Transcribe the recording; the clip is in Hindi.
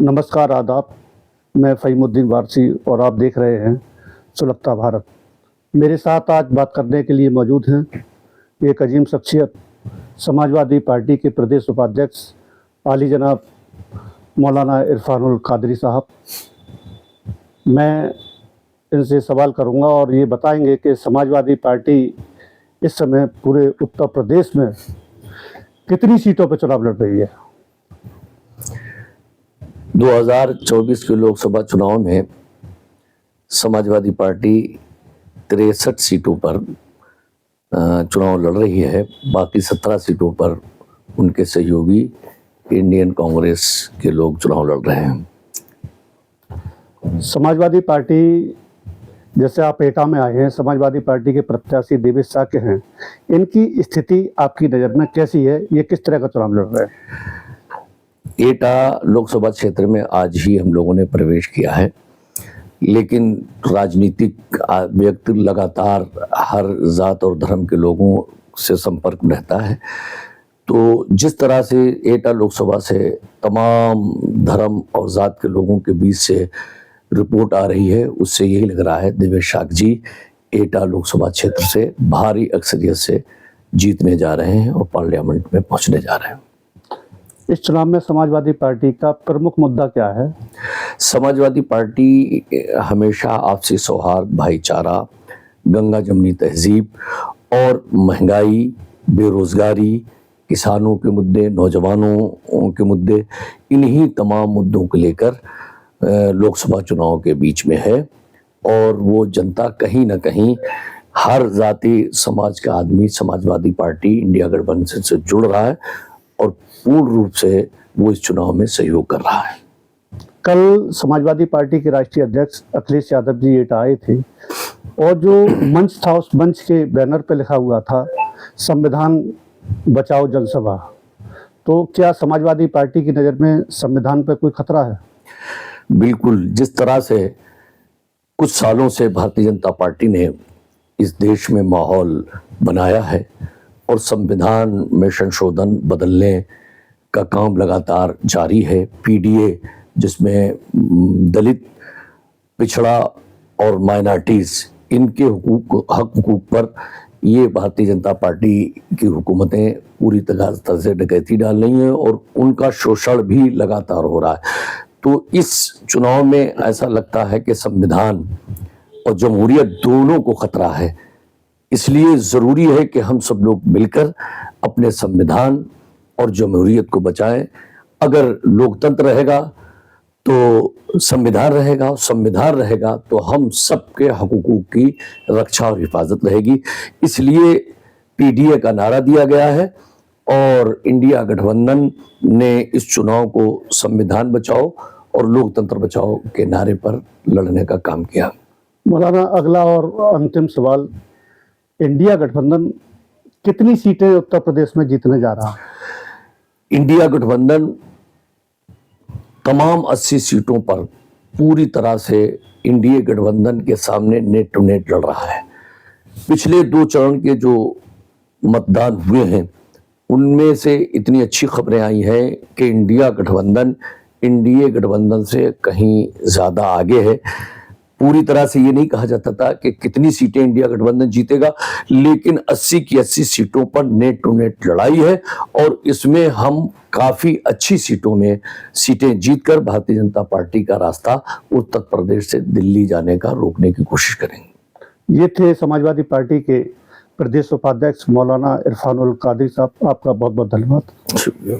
नमस्कार, आदाब। मैं फ़हीमुद्दीन वारसी और आप देख रहे हैं सुलगता भारत। मेरे साथ आज बात करने के लिए मौजूद हैं एक अजीम शख्सियत, समाजवादी पार्टी के प्रदेश उपाध्यक्ष आली जनाब मौलाना इरफानुल कादरी साहब। मैं इनसे सवाल करूंगा और ये बताएंगे कि समाजवादी पार्टी इस समय पूरे उत्तर प्रदेश में कितनी सीटों पर चुनाव लड़ रही है। 2024 के लोकसभा चुनाव में समाजवादी पार्टी 63 सीटों पर चुनाव लड़ रही है। बाकी 17 सीटों पर उनके सहयोगी इंडियन कांग्रेस के लोग चुनाव लड़ रहे हैं। समाजवादी पार्टी, जैसे आप एटा में आए हैं, समाजवादी पार्टी के प्रत्याशी देवेश शाह के हैं। इनकी स्थिति आपकी नज़र में कैसी है? ये किस तरह का चुनाव लड़ रहे हैं? एटा लोकसभा क्षेत्र में आज ही हम लोगों ने प्रवेश किया है, लेकिन राजनीतिक व्यक्ति लगातार हर जात और धर्म के लोगों से संपर्क में रहता है। तो जिस तरह से एटा लोकसभा से तमाम धर्म और जात के लोगों के बीच से रिपोर्ट आ रही है, उससे यही लग रहा है देवेश शाह जी एटा लोकसभा क्षेत्र से भारी अक्सरियत से जीतने जा रहे हैं और पार्लियामेंट में पहुंचने जा रहे हैं। इस चुनाव में समाजवादी पार्टी का प्रमुख मुद्दा क्या है? समाजवादी पार्टी हमेशा आपसी सौहार्द, भाईचारा, गंगा जमनी तहजीब और महंगाई, बेरोजगारी, किसानों के मुद्दे, नौजवानों के मुद्दे, इन्हीं तमाम मुद्दों को लेकर लोकसभा चुनाव के बीच में है। और वो जनता कहीं ना कहीं हर जाति समाज का आदमी समाजवादी पार्टी इंडिया गठबंधन से जुड़ रहा है और पूर्ण रूप से वो इस चुनाव में सहयोग कर रहा है। कल समाजवादी पार्टी के राष्ट्रीय अध्यक्ष अखिलेश यादव जी एटा आए थे और जो मंच था, उस मंच के बैनर पर लिखा हुआ था संविधान बचाओ जनसभा। तो क्या समाजवादी पार्टी की नज़र में संविधान पर कोई खतरा है? बिल्कुल। जिस तरह से कुछ सालों से भारतीय जनता पार्टी ने इस देश में माहौल बनाया है और संविधान में संशोधन बदलने का काम लगातार जारी है। पीडीए, जिसमें दलित, पिछड़ा और माइनॉरिटीज़, इनके हक हुकूक पर ये भारतीय जनता पार्टी की हुकूमतें पूरी तरह से डकैती डाल रही हैं और उनका शोषण भी लगातार हो रहा है। तो इस चुनाव में ऐसा लगता है कि संविधान और जमहूरियत दोनों को खतरा है। इसलिए ज़रूरी है कि हम सब लोग मिलकर अपने संविधान और जमहूरियत को बचाएं। अगर लोकतंत्र रहेगा तो संविधान रहेगा, संविधान रहेगा तो हम सबके हकूक़ की रक्षा और हिफाजत रहेगी। इसलिए पीडीए का नारा दिया गया है और इंडिया गठबंधन ने इस चुनाव को संविधान बचाओ और लोकतंत्र बचाओ के नारे पर लड़ने का काम किया। मौलाना, अगला और अंतिम सवाल, इंडिया गठबंधन कितनी सीटें उत्तर प्रदेश में जीतने जा रहा है? इंडिया गठबंधन तमाम 80 सीटों पर पूरी तरह से इंडिया गठबंधन के सामने नेट टू नेट लड़ रहा है। पिछले 2 चरण के जो मतदान हुए हैं उनमें से इतनी अच्छी खबरें आई हैं कि इंडिया गठबंधन से कहीं ज़्यादा आगे है। पूरी तरह से ये नहीं कहा जाता था कि कितनी सीटें इंडिया गठबंधन जीतेगा, लेकिन 80 की 80 सीटों पर नेट टू नेट लड़ाई है और इसमें हम काफ़ी अच्छी सीटों में सीटें जीतकर भारतीय जनता पार्टी का रास्ता उत्तर प्रदेश से दिल्ली जाने का रोकने की कोशिश करेंगे। ये थे समाजवादी पार्टी के प्रदेश उपाध्यक्ष मौलाना इरफानुल कादरी साहब। आपका बहुत बहुत धन्यवाद। शुक्रिया।